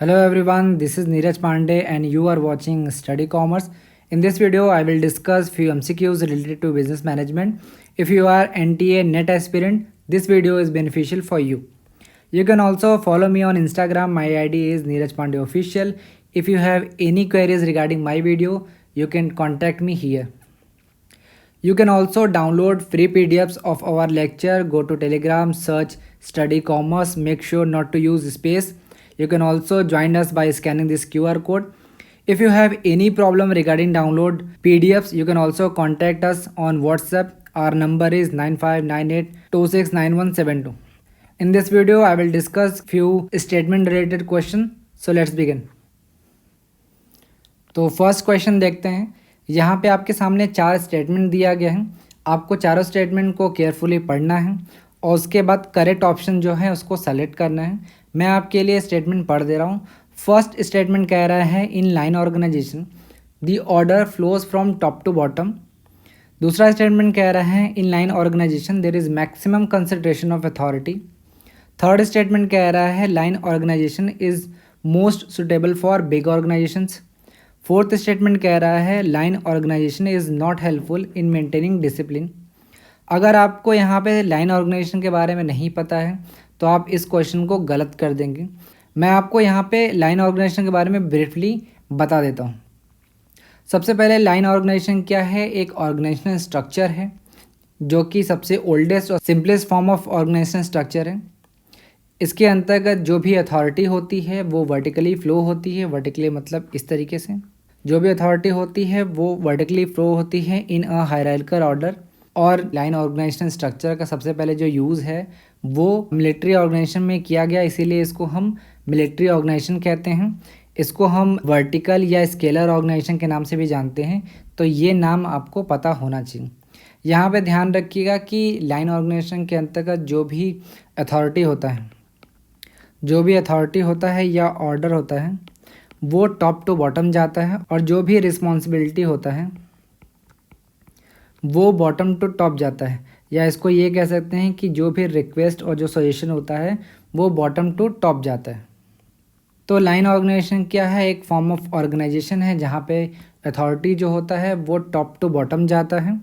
Hello everyone, this is Neeraj Pandey and you are watching Study Commerce. In this video, I will discuss few MCQs related to business management. If you are NTA NET aspirant, this video is beneficial for you. You can also follow me on Instagram. My ID is Neeraj Pandey Official. If you have any queries regarding my video, you can contact me here. You can also download free PDFs of our lecture. Go to Telegram, search Study Commerce. Make sure not to use space. You can also join us by scanning this QR code. If you have any problem regarding download PDFs, you can also contact us on WhatsApp. Our number is 9598269172. In this video, I will discuss few statement related questions. So let's begin. तो first question देखते हैं. यहाँ पे आपके सामने 4 statement दिया गया है. आपको चारों स्टेटमेंट को केयरफुली पढ़ना है और उसके बाद करेक्ट ऑप्शन जो है उसको सेलेक्ट करना है. मैं आपके लिए स्टेटमेंट पढ़ दे रहा हूँ. फर्स्ट स्टेटमेंट कह रहा है in line organisation the order flows from top to bottom. दूसरा स्टेटमेंट कह रहा है in line organisation there is maximum concentration of authority. Third statement कह रहा है line organisation is most suitable for big organisations. Fourth statement कह रहा है line organisation is not helpful in maintaining discipline. अगर आपको यहाँ पे लाइन ऑर्गेनाइजेशन के बारे में नहीं पता है तो आप इस क्वेश्चन को गलत कर देंगे. मैं आपको यहाँ पे लाइन ऑर्गेनाइजेशन के बारे में ब्रीफली बता देता हूँ. सबसे पहले लाइन ऑर्गेनाइजेशन क्या है. एक ऑर्गेनाइजेशनल स्ट्रक्चर है जो कि सबसे ओल्डेस्ट और simplest form of organisational structure है. इसके अंतर्गत जो भी अथॉरिटी होती है वो वर्टिकली फ्लो होती है. वर्टिकली मतलब इस तरीके से जो भी अथॉरिटी होती है वो वर्टिकली फ्लो होती है इन अ हायरार्किकल ऑर्डर. और लाइन ऑर्गेनाइजेशन स्ट्रक्चर का सबसे पहले जो यूज़ है वो मिलिट्री ऑर्गेनाइजेशन में किया गया, इसीलिए इसको हम मिलिट्री ऑर्गेनाइजेशन कहते हैं. इसको हम वर्टिकल या स्केलर ऑर्गेनाइजेशन के नाम से भी जानते हैं. तो ये नाम आपको पता होना चाहिए. यहाँ पे ध्यान रखिएगा कि लाइन ऑर्गेनाइजेशन के अंतर्गत जो भी अथॉरिटी होता है या ऑर्डर होता है वो टॉप टू बॉटम जाता है और जो भी रिस्पॉन्सिबिलिटी होता है वो बॉटम टू टॉप जाता है. या इसको ये कह सकते हैं कि जो भी रिक्वेस्ट और जो सजेशन होता है वो बॉटम टू टॉप जाता है. तो लाइन ऑर्गेनाइजेशन क्या है. एक फॉर्म ऑफ ऑर्गेनाइजेशन है जहाँ पे अथॉरिटी जो होता है वो टॉप टू बॉटम जाता है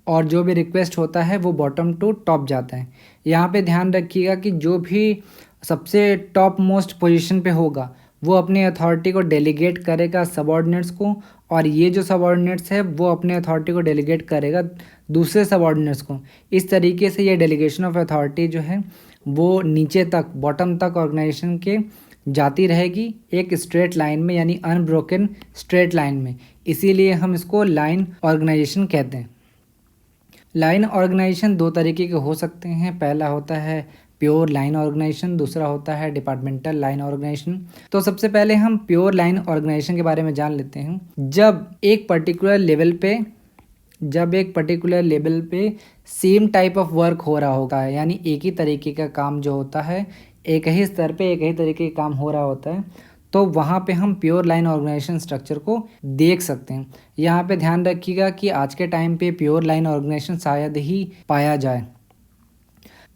और जो भी रिक्वेस्ट होता है वो बॉटम टू टॉप जाता है. यहाँ पे ध्यान रखिएगा कि जो भी सबसे टॉप मोस्ट पोजीशन पे होगा वो अपने अथॉरिटी को डेलीगेट करेगा सबऑर्डिनेट्स को, और ये जो सबऑर्डिनेट्स है वो अपने अथॉरिटी को डेलीगेट करेगा दूसरे सबऑर्डिनेट्स को. इस तरीके से ये डेलीगेशन ऑफ अथॉरिटी जो है वो नीचे तक बॉटम तक ऑर्गेनाइजेशन के जाती रहेगी एक स्ट्रेट लाइन में, यानी अनब्रोकन स्ट्रेट लाइन में. इसीलिए हम इसको लाइन ऑर्गेनाइजेशन कहते हैं. लाइन ऑर्गेनाइजेशन 2 तरीके के हो सकते हैं. पहला होता है प्योर लाइन ऑर्गेनाइजेशन, दूसरा होता है डिपार्टमेंटल लाइन ऑर्गेनाइजेशन. तो सबसे पहले हम प्योर लाइन ऑर्गेनाइजेशन के बारे में जान लेते हैं. जब एक पर्टिकुलर लेवल पे सेम टाइप ऑफ वर्क हो रहा होता है, यानी एक ही तरीके का काम जो होता है, एक ही स्तर पे एक ही तरीके का काम हो रहा होता है, तो वहाँ पे हम प्योर लाइन ऑर्गेनाइजेशन स्ट्रक्चर को देख सकते हैं. यहाँ पे ध्यान रखिएगा कि आज के टाइम पे प्योर लाइन ऑर्गेनाइजेशन शायद ही पाया जाए.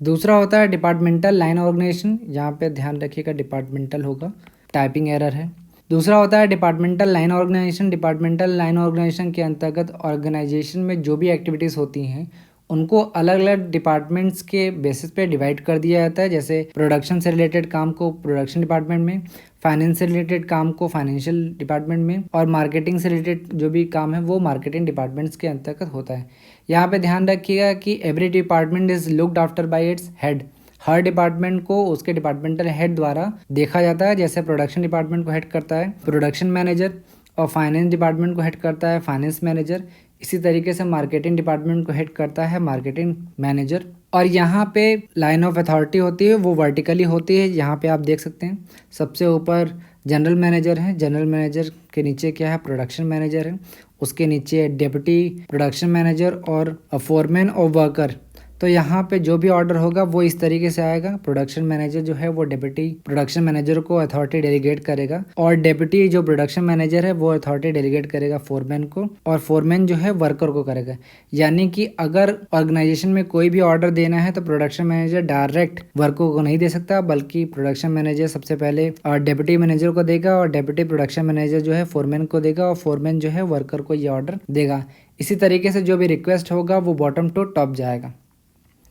दूसरा होता है डिपार्टमेंटल लाइन ऑर्गेनाइजेशन. यहाँ पे ध्यान रखिएगा डिपार्टमेंटल होगा, टाइपिंग एरर है. दूसरा होता है departmental line organisation. Departmental line organisation के अंतर्गत ऑर्गेनाइजेशन में जो भी एक्टिविटीज़ होती हैं उनको अलग अलग डिपार्टमेंट्स के बेसिस पे डिवाइड कर दिया जाता है. जैसे प्रोडक्शन से रिलेटेड काम को प्रोडक्शन डिपार्टमेंट में, फाइनेंस से रिलेटेड काम को फाइनेंशियल डिपार्टमेंट में, और मार्केटिंग से रिलेटेड जो भी काम है वो मार्केटिंग डिपार्टमेंट्स के अंतर्गत होता है. यहाँ पे ध्यान रखिएगा कि every department is looked after bye its head. Her department को उसके डिपार्टमेंटल हेड द्वारा देखा जाता है. जैसे प्रोडक्शन डिपार्टमेंट को हेड करता है प्रोडक्शन मैनेजर, और फाइनेंस डिपार्टमेंट को हेड करता है फाइनेंस मैनेजर. इसी तरीके से मार्केटिंग डिपार्टमेंट को हेड करता है मार्केटिंग मैनेजर. और यहाँ पे लाइन ऑफ अथॉरिटी होती है वो वर्टिकली होती है. यहाँ पे आप देख सकते हैं सबसे ऊपर जनरल मैनेजर है. जनरल मैनेजर के नीचे क्या है, प्रोडक्शन मैनेजर है. उसके नीचे डिप्टी प्रोडक्शन मैनेजर और फोरमैन और वर्कर. तो यहाँ पे जो भी ऑर्डर होगा वो इस तरीके से आएगा। प्रोडक्शन मैनेजर जो है वो डेप्यूटी प्रोडक्शन मैनेजर को अथॉरिटी डेलीगेट करेगा और डेप्यूटी जो प्रोडक्शन मैनेजर है वो अथॉरिटी डेलीगेट करेगा फोरमैन को, और फोरमैन जो है वर्कर को करेगा। यानी कि अगर ऑर्गेनाइजेशन में कोई भी ऑर्डर देना है तो प्रोडक्शन मैनेजर डायरेक्ट वर्कर को नहीं दे सकता, बल्कि प्रोडक्शन मैनेजर सबसे पहले डेप्यूटी मैनेजर को देगा और डेप्यूटी प्रोडक्शन मैनेजर जो है फोरमैन को देगा और फोरमैन जो है वर्कर को ये ऑर्डर देगा। इसी तरीके से जो भी रिक्वेस्ट होगा वो बॉटम टू टॉप जाएगा।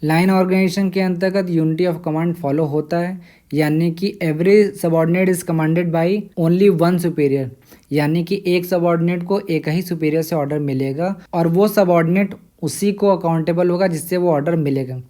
लाइन ऑर्गेनाइजेशन के अंतर्गत यूनिटी ऑफ कमांड फॉलो होता है, यानी कि every subordinate is commanded by only one superior, यानी कि एक सबऑर्डिनेट को एक ही सुपीरियर से ऑर्डर मिलेगा और वो सबऑर्डिनेट उसी को अकाउंटेबल होगा जिससे वो ऑर्डर मिलेगा।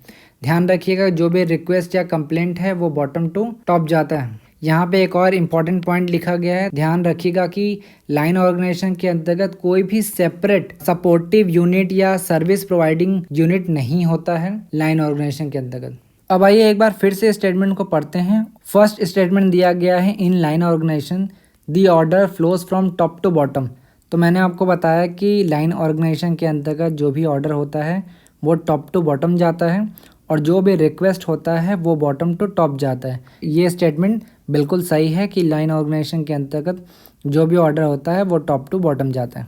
ध्यान रखिएगा जो भी रिक्वेस्ट या कंप्लेंट है वो बॉटम टू टॉप जाता है। यहाँ पे एक और इम्पॉर्टेंट पॉइंट लिखा गया है, ध्यान रखिएगा कि लाइन ऑर्गेनाइजेशन के अंतर्गत कोई भी सेपरेट सपोर्टिव यूनिट या सर्विस प्रोवाइडिंग यूनिट नहीं होता है लाइन ऑर्गेनाइजेशन के अंतर्गत। अब आइए एक बार फिर से स्टेटमेंट को पढ़ते हैं। फर्स्ट स्टेटमेंट दिया गया है, in line organisation the order flows from top to bottom. तो मैंने आपको बताया कि लाइन ऑर्गेनाइजेशन के अंतर्गत जो भी ऑर्डर होता है वो टॉप टू बॉटम जाता है और जो भी रिक्वेस्ट होता है वो बॉटम टू टॉप जाता है। ये स्टेटमेंट बिल्कुल सही है कि लाइन ऑर्गेनाइजेशन के अंतर्गत जो भी ऑर्डर होता है वो टॉप टू बॉटम जाता है।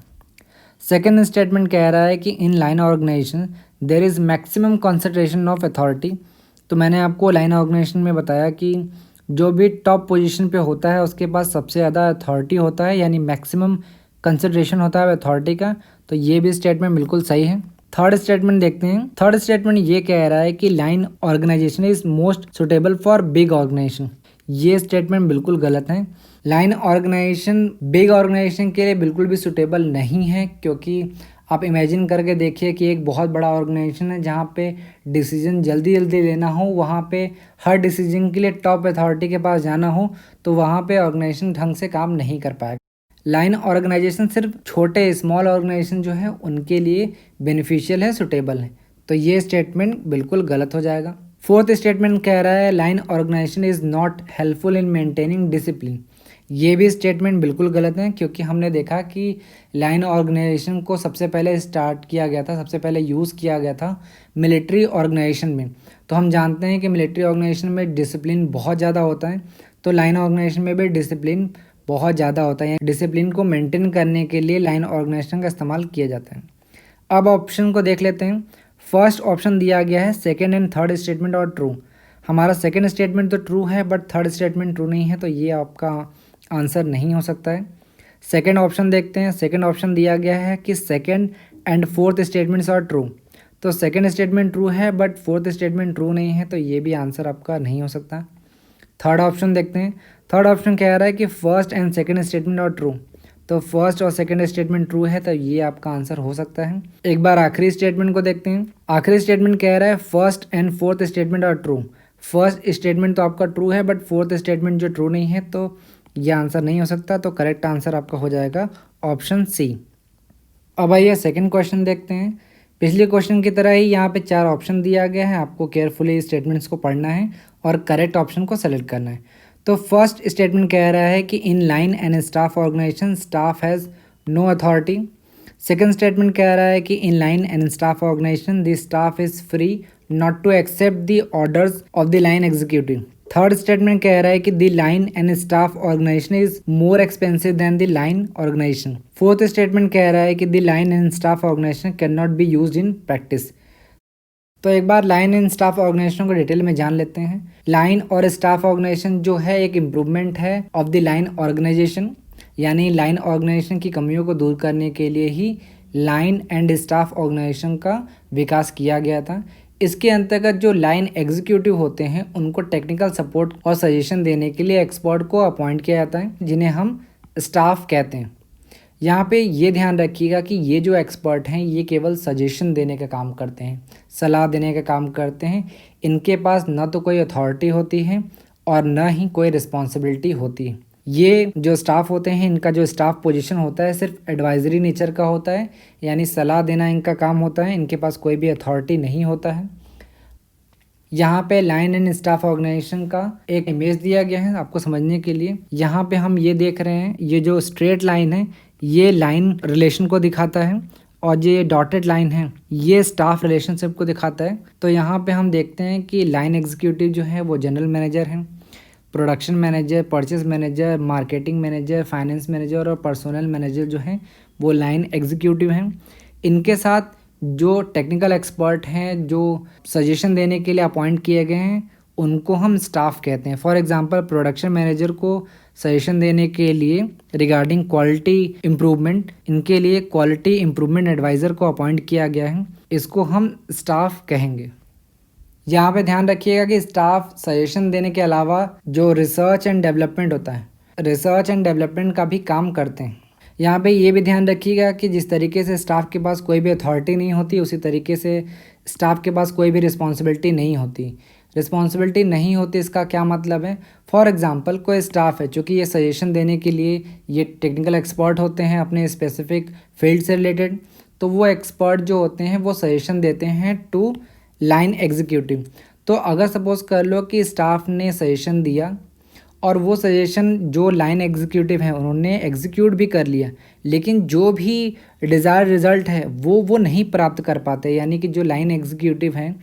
सेकेंड स्टेटमेंट कह रहा है कि in line organisation there is maximum concentration of authority. तो मैंने आपको लाइन ऑर्गेनाइजेशन में बताया कि जो भी टॉप पोजीशन पे होता है उसके पास सबसे ज़्यादा अथॉरिटी होता है, यानी मैक्सिमम कंसंट्रेशन होता है अथॉरिटी का। तो ये भी स्टेटमेंट बिल्कुल सही है। थर्ड स्टेटमेंट देखते हैं। थर्ड स्टेटमेंट ये कह रहा है कि line organisation is most suitable for big organisation. ये स्टेटमेंट बिल्कुल गलत है। लाइन ऑर्गेनाइजेशन बिग ऑर्गेनाइजेशन के लिए बिल्कुल भी सुटेबल नहीं है, क्योंकि आप इमेजिन करके देखिए कि एक बहुत बड़ा ऑर्गेनाइजेशन है जहाँ पे डिसीजन जल्दी जल्दी लेना हो, वहाँ पे हर डिसीजन के लिए टॉप अथॉरिटी के पास जाना हो, तो वहाँ पे ऑर्गेनाइजेशन ढंग से काम नहीं कर पाएगा। लाइन ऑर्गेनाइजेशन सिर्फ छोटे स्मॉल ऑर्गेनाइजेशन जो है उनके लिए बेनिफिशियल है, सुटेबल है। तो ये स्टेटमेंट बिल्कुल गलत हो जाएगा। फोर्थ स्टेटमेंट कह रहा है line organisation is not helpful in maintaining discipline. ये भी स्टेटमेंट बिल्कुल गलत है, क्योंकि हमने देखा कि लाइन ऑर्गेनाइजेशन को सबसे पहले स्टार्ट किया गया था, सबसे पहले यूज़ किया गया था मिलिट्री ऑर्गेनाइजेशन में। तो हम जानते हैं कि मिलिट्री ऑर्गेनाइजेशन में डिसिप्लिन बहुत ज़्यादा होता है, तो लाइन ऑर्गेनाइजेशन में भी डिसिप्लिन बहुत ज़्यादा होता है। डिसिप्लिन को मेंटेन करने के लिए लाइन ऑर्गेनाइजेशन का इस्तेमाल किया जाता है। अब ऑप्शन को देख लेते हैं। फर्स्ट ऑप्शन दिया गया है सेकेंड एंड थर्ड स्टेटमेंट और ट्रू। हमारा सेकेंड स्टेटमेंट तो ट्रू है बट थर्ड स्टेटमेंट ट्रू नहीं है, तो ये आपका आंसर नहीं हो सकता है। सेकेंड ऑप्शन देखते हैं। सेकेंड ऑप्शन दिया गया है कि second and fourth statements are true. तो सेकेंड स्टेटमेंट ट्रू है बट फोर्थ स्टेटमेंट ट्रू नहीं है, तो ये भी आंसर आपका नहीं हो सकता। थर्ड ऑप्शन देखते हैं। थर्ड ऑप्शन कह रहा है कि first and second statement are true. तो फर्स्ट और सेकेंड स्टेटमेंट ट्रू है, तो ये आपका आंसर हो सकता है। एक बार आखिरी स्टेटमेंट को देखते हैं। आखिरी स्टेटमेंट कह रहा है first and fourth statement are true. First statement तो आपका ट्रू है बट फोर्थ स्टेटमेंट जो ट्रू नहीं है, तो ये आंसर नहीं हो सकता। तो करेक्ट आंसर आपका हो जाएगा ऑप्शन सी। अब आइए सेकेंड क्वेश्चन देखते हैं। पिछले क्वेश्चन की तरह ही यहाँ पे 4 ऑप्शन दिया गया है, आपको केयरफुली स्टेटमेंट्स को पढ़ना है और करेक्ट ऑप्शन को सेलेक्ट करना है। तो फर्स्ट स्टेटमेंट कह रहा है कि in line and staff organisation staff has no authority. Second statement कह रहा है कि in line and staff organisation the staff is free not to accept the orders of the line executive. Third statement कह रहा है कि the line and staff organisation is more expensive than the line organisation. Fourth statement कह रहा है कि the line and staff organisation can not be used in practice. तो एक बार लाइन एंड स्टाफ ऑर्गेनाइजेशन को डिटेल में जान लेते हैं। लाइन और स्टाफ ऑर्गेनाइजेशन जो है एक इम्प्रूवमेंट है ऑफ द लाइन ऑर्गेनाइजेशन, यानी लाइन ऑर्गेनाइजेशन की कमियों को दूर करने के लिए ही लाइन एंड स्टाफ ऑर्गेनाइजेशन का विकास किया गया था। इसके अंतर्गत जो लाइन एग्जीक्यूटिव होते हैं उनको टेक्निकल सपोर्ट और सजेशन देने के लिए एक्सपर्ट को अपॉइंट किया जाता है, जिन्हें हम स्टाफ कहते हैं। यहाँ पे ये ध्यान रखिएगा कि ये जो एक्सपर्ट हैं ये केवल सजेशन देने का काम करते हैं, सलाह देने का काम करते हैं। इनके पास न तो कोई अथॉरिटी होती है और न ही कोई रिस्पॉन्सिबिलिटी होती है। ये जो स्टाफ होते हैं, इनका जो स्टाफ पोजीशन होता है सिर्फ एडवाइजरी नेचर का होता है, यानी सलाह देना इनका काम होता है। इनके पास कोई भी अथॉरिटी नहीं होता है। यहाँ पे लाइन एंड स्टाफ ऑर्गेनाइजेशन का एक इमेज दिया गया है आपको समझने के लिए। यहाँ पे हम ये देख रहे हैं, ये जो स्ट्रेट लाइन है ये लाइन रिलेशन को दिखाता है और जो ये डॉटेड लाइन है ये स्टाफ रिलेशनशिप को दिखाता है। तो यहाँ पे हम देखते हैं कि लाइन एग्जीक्यूटिव जो है वो जनरल मैनेजर हैं, production manager, purchase manager, marketing manager, finance manager और पर्सनल मैनेजर जो हैं वो लाइन एग्जीक्यूटिव हैं। इनके साथ जो टेक्निकल एक्सपर्ट हैं जो सजेशन देने के लिए अपॉइंट किए गए हैं उनको हम स्टाफ कहते हैं। फॉर एग्जांपल प्रोडक्शन मैनेजर को सजेशन देने के लिए रिगार्डिंग क्वालिटी इम्प्रूवमेंट, इनके लिए क्वालिटी इम्प्रूवमेंट एडवाइज़र को अपॉइंट किया गया है, इसको हम स्टाफ कहेंगे। यहाँ पे ध्यान रखिएगा कि स्टाफ सजेशन देने के अलावा जो रिसर्च एंड डेवलपमेंट होता है, रिसर्च एंड डेवलपमेंट का भी काम करते हैं। यहाँ पे ये भी ध्यान रखिएगा कि जिस तरीके से स्टाफ के पास कोई भी अथॉरिटी नहीं होती उसी तरीके से स्टाफ के पास कोई भी रिस्पॉन्सिबिलिटी नहीं होती। रिस्पॉन्सिबिलिटी नहीं होती इसका क्या मतलब है? फॉर एग्जांपल कोई स्टाफ है चूँकि ये सजेशन देने के लिए ये टेक्निकल एक्सपर्ट होते हैं अपने स्पेसिफिक फील्ड से रिलेटेड, तो वो एक्सपर्ट जो होते हैं वो सजेशन देते हैं टू लाइन एग्जीक्यूटिव। तो अगर सपोज़ कर लो कि स्टाफ ने सजेशन दिया और वो सजेशन जो लाइन एग्जीक्यूटिव हैं उन्होंने एग्जीक्यूट भी कर लिया, लेकिन जो भी डिज़ायर्ड रिज़ल्ट है वो नहीं प्राप्त कर पाते, यानी कि जो लाइन एग्जीक्यूटिव हैं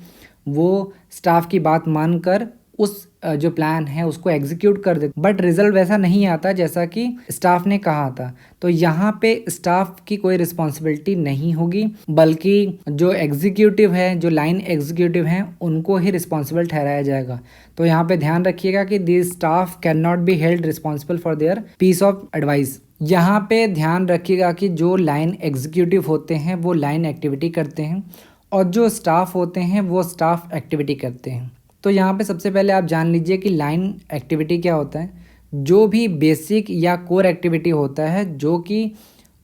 वो स्टाफ की बात मानकर उस जो प्लान है उसको एग्जीक्यूट कर देते, बट रिजल्ट वैसा नहीं आता जैसा कि स्टाफ ने कहा था। तो यहाँ पे स्टाफ की कोई रिस्पॉन्सिबिलिटी नहीं होगी, बल्कि जो एग्जीक्यूटिव है, जो लाइन एग्जीक्यूटिव हैं उनको ही रिस्पॉन्सिबल ठहराया जाएगा। तो यहाँ पे ध्यान रखिएगा कि this staff can not be held responsible for their piece of advice. यहाँ पे ध्यान रखिएगा कि जो लाइन एग्जीक्यूटिव होते हैं वो लाइन एक्टिविटी करते हैं और जो स्टाफ होते हैं वो स्टाफ एक्टिविटी करते हैं। तो यहाँ पे सबसे पहले आप जान लीजिए कि लाइन एक्टिविटी क्या होता है। जो भी बेसिक या कोर एक्टिविटी होता है जो कि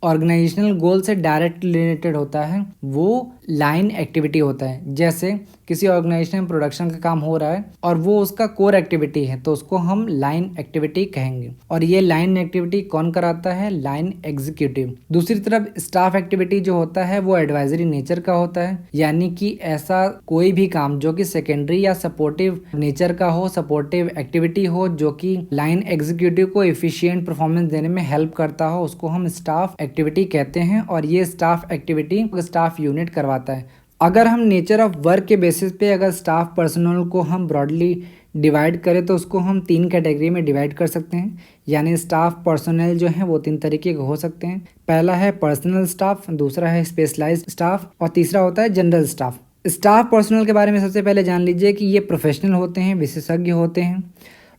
ऑर्गेनाइजेशनल गोल से डायरेक्ट रिलेटेड होता है वो लाइन एक्टिविटी होता है। जैसे किसी ऑर्गेनाइजेशन में प्रोडक्शन का काम हो रहा है और वो उसका कोर एक्टिविटी है तो उसको हम लाइन एक्टिविटी कहेंगे, और ये लाइन एक्टिविटी कौन कराता है? Line executive. दूसरी तरफ स्टाफ एक्टिविटी जो होता है वो एडवाइजरी नेचर का होता है, यानी कि ऐसा कोई भी काम जो कि सेकेंडरी या सपोर्टिव नेचर का हो, सपोर्टिव एक्टिविटी हो जो कि लाइन एग्जीक्यूटिव को एफिशिएंट परफॉर्मेंस देने में हेल्प करता हो, उसको हम स्टाफ एक्टिविटी कहते हैं। और ये स्टाफ एक्टिविटी स्टाफ यूनिट करवाता है। अगर हम नेचर ऑफ वर्क के बेसिस पे अगर स्टाफ पर्सनल को हम ब्रॉडली डिवाइड करें तो उसको हम 3 कैटेगरी में डिवाइड कर सकते हैं। यानी स्टाफ पर्सनल जो है वो 3 तरीके के हो सकते हैं। पहला है पर्सनल स्टाफ, दूसरा है स्पेशलाइज्ड स्टाफ और तीसरा होता है जनरल स्टाफ। स्टाफ पर्सनल के बारे में सबसे पहले जान लीजिए कि ये प्रोफेशनल होते हैं, विशेषज्ञ होते हैं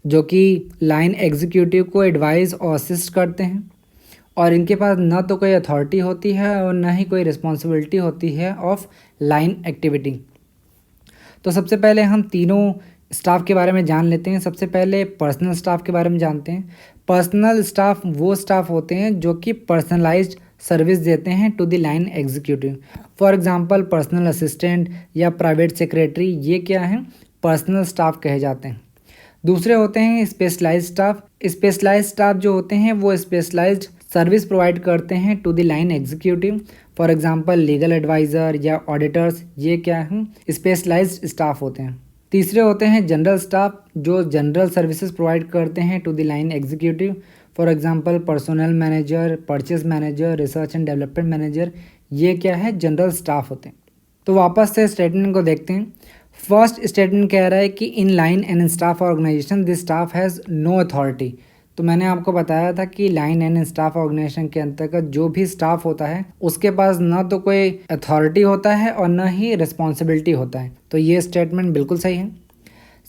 जो कि लाइन एग्जीक्यूटिव को एडवाइस और असिस्ट करते हैं, और इनके पास ना तो कोई अथॉरिटी होती है और ना ही कोई रिस्पॉन्सिबिलिटी होती है ऑफ लाइन एक्टिविटी। तो सबसे पहले हम तीनों स्टाफ के बारे में जान लेते हैं। सबसे पहले पर्सनल स्टाफ के बारे में जानते हैं। पर्सनल स्टाफ वो स्टाफ होते हैं जो कि पर्सनलाइज्ड सर्विस देते हैं to the line executive. For example personal assistant या प्राइवेट सेक्रेटरी, ये क्या हैं? पर्सनल स्टाफ कहे जाते हैं। दूसरे होते हैं स्पेशलाइज्ड स्टाफ। स्पेशलाइज्ड स्टाफ जो होते हैं वो स्पेशलाइज्ड सर्विस प्रोवाइड करते हैं to the line executive. For example legal adviser या ऑडिटर्स, ये क्या हैं? स्पेशलाइज्ड स्टाफ होते हैं। तीसरे होते हैं जनरल स्टाफ जो जनरल सर्विसेज प्रोवाइड करते हैं to the line executive. For example personnel manager, purchase manager, research and development manager, ये क्या है? जनरल स्टाफ होते हैं। तो वापस से स्टेटमेंट को देखते हैं। फर्स्ट स्टेटमेंट कह रहा है कि in line and staff organisation this staff has no authority. तो मैंने आपको बताया था कि लाइन एंड स्टाफ ऑर्गेनाइजेशन के अंतर्गत जो भी स्टाफ होता है उसके पास ना तो कोई अथॉरिटी होता है और ना ही रिस्पॉन्सिबिलिटी होता है। तो ये स्टेटमेंट बिल्कुल सही है।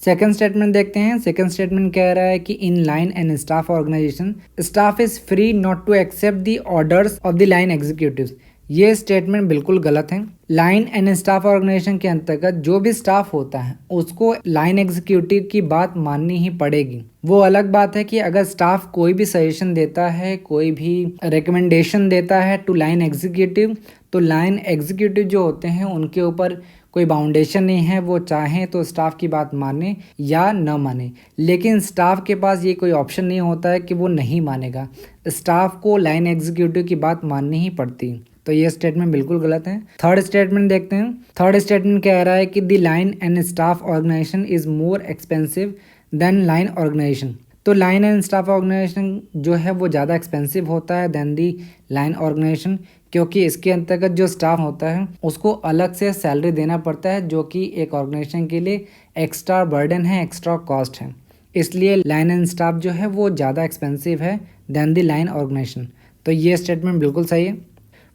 सेकंड स्टेटमेंट देखते हैं। सेकंड स्टेटमेंट कह रहा है कि in line and staff organisation staff is free not to accept the orders of the line executives. ये स्टेटमेंट बिल्कुल गलत है। लाइन एंड स्टाफ ऑर्गेनाइजेशन के अंतर्गत जो भी स्टाफ होता है उसको लाइन एग्जीक्यूटिव की बात माननी ही पड़ेगी। वो अलग बात है कि अगर स्टाफ कोई भी सजेशन देता है, कोई भी रिकमेंडेशन देता है टू लाइन एग्जीक्यूटिव, तो लाइन एग्जीक्यूटिव जो होते हैं उनके ऊपर कोई बाउंडेशन नहीं है, वो चाहें तो स्टाफ की बात माने या न माने। लेकिन स्टाफ के पास ये कोई ऑप्शन नहीं होता है कि वो नहीं मानेगा। स्टाफ को लाइन एग्जीक्यूटिव की बात माननी ही पड़ती है। तो ये स्टेटमेंट बिल्कुल गलत है। थर्ड स्टेटमेंट देखते हैं। थर्ड स्टेटमेंट कह रहा है कि the line and staff organisation is more expensive than line organisation. तो लाइन एंड स्टाफ ऑर्गेनाइजेशन जो है वो ज़्यादा एक्सपेंसिव होता है देन दी लाइन ऑर्गेनाइजेशन, क्योंकि इसके अंतर्गत जो स्टाफ होता है उसको अलग से सैलरी देना पड़ता है, जो कि एक ऑर्गेनाइजेशन के लिए एक्स्ट्रा बर्डन है, एक्स्ट्रा कॉस्ट है। इसलिए लाइन एंड स्टाफ जो है वो ज़्यादा एक्सपेंसिव है देन द लाइन ऑर्गेनाइजेशन। तो ये स्टेटमेंट बिल्कुल सही है।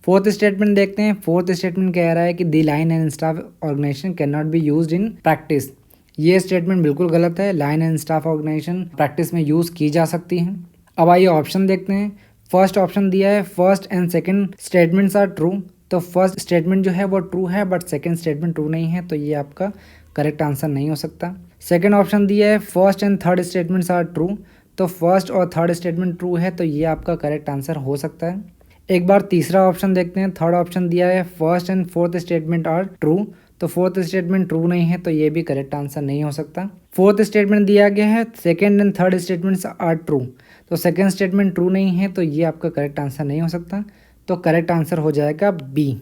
फोर्थ स्टेटमेंट देखते हैं। फोर्थ स्टेटमेंट कह रहा है कि the line and staff organisation can not be used in practice. ये स्टेटमेंट बिल्कुल गलत है। Line and staff organisation practice में यूज़ की जा सकती हैं। अब आइए ऑप्शन देखते हैं। फर्स्ट ऑप्शन दिया है first and second statements are true. तो फर्स्ट स्टेटमेंट जो है वो ट्रू है बट सेकंड स्टेटमेंट ट्रू नहीं है, तो ये आपका करेक्ट आंसर नहीं हो सकता। सेकंड ऑप्शन दिया है first and third statements are true. तो फर्स्ट और थर्ड स्टेटमेंट ट्रू है, तो ये आपका करेक्ट आंसर हो सकता है। एक बार तीसरा ऑप्शन देखते हैं। थर्ड ऑप्शन दिया है first and fourth statement are true. तो फोर्थ स्टेटमेंट ट्रू नहीं है, तो ये भी करेक्ट आंसर नहीं हो सकता। फोर्थ स्टेटमेंट दिया गया है second and third statements are true. तो सेकंड स्टेटमेंट ट्रू नहीं है, तो ये आपका करेक्ट आंसर नहीं हो सकता। तो करेक्ट आंसर हो जाएगा बी।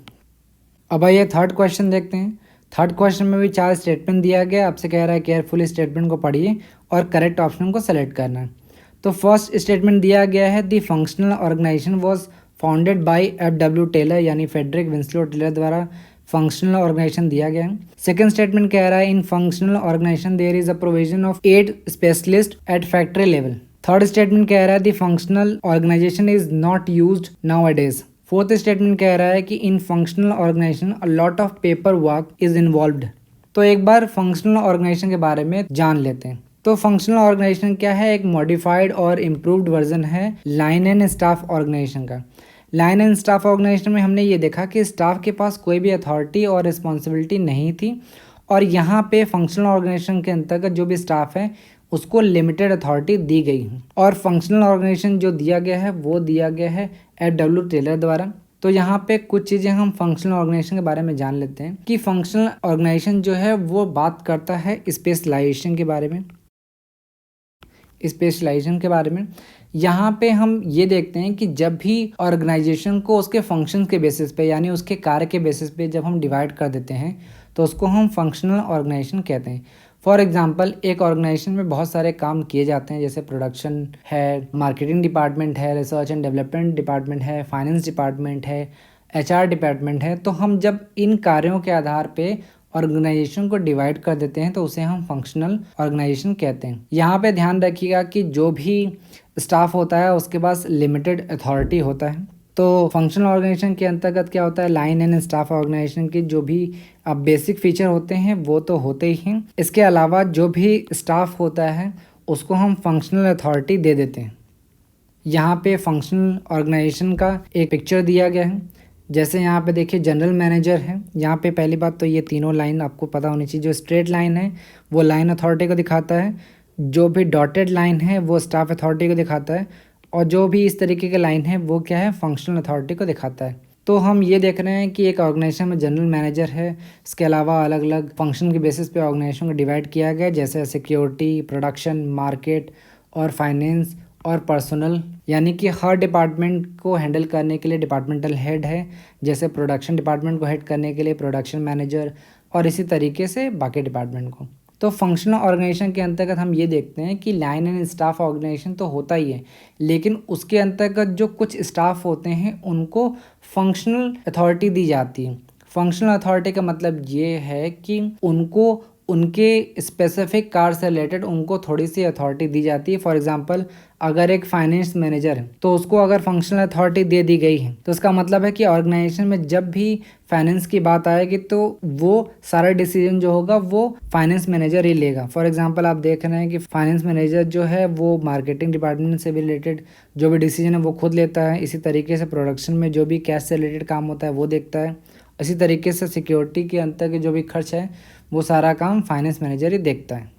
अब आइए थर्ड क्वेश्चन देखते हैं। थर्ड क्वेश्चन में भी 4 स्टेटमेंट दिया गया। आपसे कह रहा है केयरफुली स्टेटमेंट को पढ़िए और करेक्ट ऑप्शन को सेलेक्ट करना है। तो फर्स्ट स्टेटमेंट दिया गया है the functional organisation was founded by F W. Taylor, यानी फेडरिक विंस्लो टेलर द्वारा फंक्शनल ऑर्गेनाइजेशन दिया गया है। सेकंड स्टेटमेंट कह रहा है in functional organisation there is a provision of 8 specialist at factory level. Third statement कह रहा है the functional organisation is not used nowadays. Fourth statement कह रहा है कि in functional organisation a lot of paper work is involved. तो एक बार functional organisation के बारे में जान लेते हैं। तो फंक्शनल ऑर्गेनाइजेशन क्या है? एक मॉडिफाइड और इम्प्रूव्ड वर्जन है लाइन एंड स्टाफ ऑर्गेनाइजेशन का। लाइन एंड स्टाफ ऑर्गेनाइजेशन में हमने ये देखा कि स्टाफ के पास कोई भी अथॉरिटी और रिस्पॉन्सिबिलिटी नहीं थी, और यहाँ पे फंक्शनल ऑर्गेनाइजेशन के अंतर्गत जो भी स्टाफ है उसको लिमिटेड अथॉरिटी दी गई है। और फंक्शनल ऑर्गेनाइजेशन जो दिया गया है वो दिया गया है एफ.डब्ल्यू. टेलर द्वारा। तो यहाँ पे कुछ चीज़ें हम फंक्शनल ऑर्गेनाइजेशन के बारे में जान लेते हैं कि फंक्शनल ऑर्गेनाइजेशन जो है वो बात करता है स्पेशलाइजेशन के बारे में। स्पेशलाइजेशन के बारे में यहाँ पे हम ये देखते हैं कि जब भी ऑर्गेनाइजेशन को उसके फंक्शन के बेसिस पे, यानी उसके कार्य के बेसिस पे जब हम डिवाइड कर देते हैं तो उसको हम फंक्शनल ऑर्गेनाइजेशन कहते हैं। फॉर एग्जांपल एक ऑर्गेनाइजेशन में बहुत सारे काम किए जाते हैं, जैसे प्रोडक्शन है, मार्केटिंग डिपार्टमेंट है, रिसर्च एंड डेवलपमेंट डिपार्टमेंट है, फाइनेंस डिपार्टमेंट है, एचआर डिपार्टमेंट है। तो हम जब इन कार्यों के आधार पे ऑर्गेनाइजेशन को डिवाइड कर देते हैं तो उसे हम फंक्शनल ऑर्गेनाइजेशन कहते हैं। यहाँ पे ध्यान रखिएगा कि जो भी स्टाफ होता है उसके पास लिमिटेड अथॉरिटी होता है। तो फंक्शनल ऑर्गेनाइजेशन के अंतर्गत क्या होता है, लाइन एंड स्टाफ ऑर्गेनाइजेशन के जो भी बेसिक फीचर होते हैं वो तो होते ही हैं। इसके अलावा जो भी स्टाफ होता है उसको हम फंक्शनल अथॉरिटी दे देते हैं। यहाँ पे फंक्शनल ऑर्गेनाइजेशन का एक पिक्चर दिया गया है। जैसे यहाँ पे देखिए जनरल मैनेजर है। यहाँ पे पहली बात तो ये तीनों लाइन आपको पता होनी चाहिए। जो स्ट्रेट लाइन है वो लाइन अथॉरिटी को दिखाता है, जो भी डॉटेड लाइन है वो स्टाफ अथॉरिटी को दिखाता है, और जो भी इस तरीके के लाइन है वो क्या है, फंक्शनल अथॉरिटी को दिखाता है। तो हम ये देख रहे हैं कि एक ऑर्गेनाइजेशन में जनरल मैनेजर है, इसके अलावा अलग अलग फंक्शन के बेसिस पे ऑर्गेनाइजेशन को डिवाइड किया गया, जैसे सिक्योरिटी, प्रोडक्शन, मार्केट और फाइनेंस और पर्सनल, यानी कि हर डिपार्टमेंट को हैंडल करने के लिए डिपार्टमेंटल हेड है। जैसे प्रोडक्शन डिपार्टमेंट को हेड करने के लिए प्रोडक्शन मैनेजर, और इसी तरीके से बाकी डिपार्टमेंट को। तो फंक्शनल ऑर्गेनाइजेशन के अंतर्गत हम ये देखते हैं कि लाइन एंड स्टाफ ऑर्गेनाइजेशन तो होता ही है, लेकिन उसके अंतर्गत जो कुछ स्टाफ होते हैं उनको फंक्शनल अथॉरिटी दी जाती है। फंक्शनल अथॉरिटी का मतलब ये है कि उनको उनके स्पेसिफिक कार्य से रिलेटेड उनको थोड़ी सी अथॉरिटी दी जाती है। फॉर एग्जांपल अगर एक फाइनेंस मैनेजर है तो उसको अगर फंक्शनल अथॉरिटी दे दी गई है तो इसका मतलब है कि ऑर्गेनाइजेशन में जब भी फाइनेंस की बात आएगी तो वो सारा डिसीजन जो होगा वो फाइनेंस मैनेजर ही लेगा। फॉर एग्जांपल आप देख रहे हैं कि फाइनेंस मैनेजर जो है वो मार्केटिंग डिपार्टमेंट से भी रिलेटेड जो भी डिसीजन है वो खुद लेता है। इसी तरीके से प्रोडक्शन में जो भी कैश से रिलेटेड काम होता है वो देखता है। इसी तरीके से सिक्योरिटी के अंतर के जो भी खर्च है वो सारा काम फाइनेंस मैनेजर ही देखता है।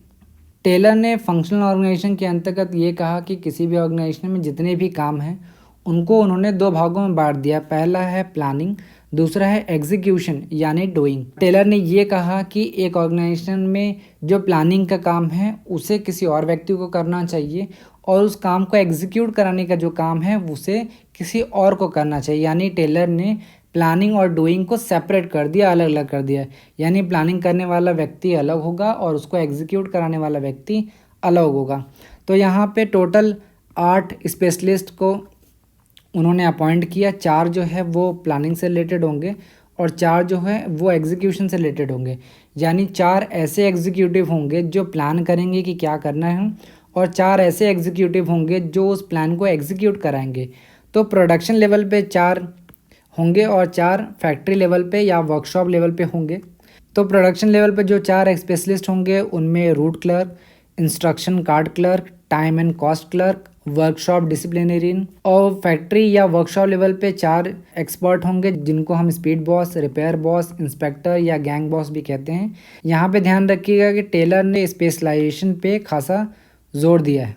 टेलर ने फंक्शनल ऑर्गेनाइजेशन के अंतर्गत ये कहा कि किसी भी ऑर्गेनाइजेशन में जितने भी काम हैं उनको उन्होंने 2 भागों में बांट दिया। पहला है प्लानिंग, दूसरा है एग्जीक्यूशन यानी डूइंग। टेलर ने ये कहा कि एक ऑर्गेनाइजेशन में जो प्लानिंग का काम है उसे किसी और व्यक्ति को करना चाहिए, और उस काम को एग्जीक्यूट कराने का जो काम है उसे किसी और को करना चाहिए। यानी टेलर ने प्लानिंग और डूइंग को सेपरेट कर दिया, अलग अलग कर दिया। यानी प्लानिंग करने वाला व्यक्ति अलग होगा और उसको एग्जीक्यूट कराने वाला व्यक्ति अलग होगा। तो यहाँ पे टोटल 8 स्पेशलिस्ट को उन्होंने अपॉइंट किया, 4 जो है वो प्लानिंग से रिलेटेड होंगे और 4 जो है वो एग्जीक्यूशन से रिलेटेड होंगे। यानी 4 ऐसे एग्जीक्यूटिव होंगे जो प्लान करेंगे कि क्या करना है और 4 ऐसे एग्जीक्यूटिव होंगे जो उस प्लान को एग्जीक्यूट कराएंगे। तो प्रोडक्शन लेवल पे 4 होंगे और 4 फैक्ट्री लेवल पे या वर्कशॉप लेवल पे होंगे। तो प्रोडक्शन लेवल पे जो 4 स्पेशलिस्ट होंगे उनमें route clerk, instruction card clerk, time and cost clerk, workshop disciplinarian. और फैक्ट्री या वर्कशॉप लेवल पे 4 एक्सपर्ट होंगे जिनको हम speed boss, repair boss, inspector या गैंग बॉस भी कहते हैं। यहाँ पे ध्यान रखिएगा कि टेलर ने स्पेशलाइजेशन पे खासा जोर दिया है।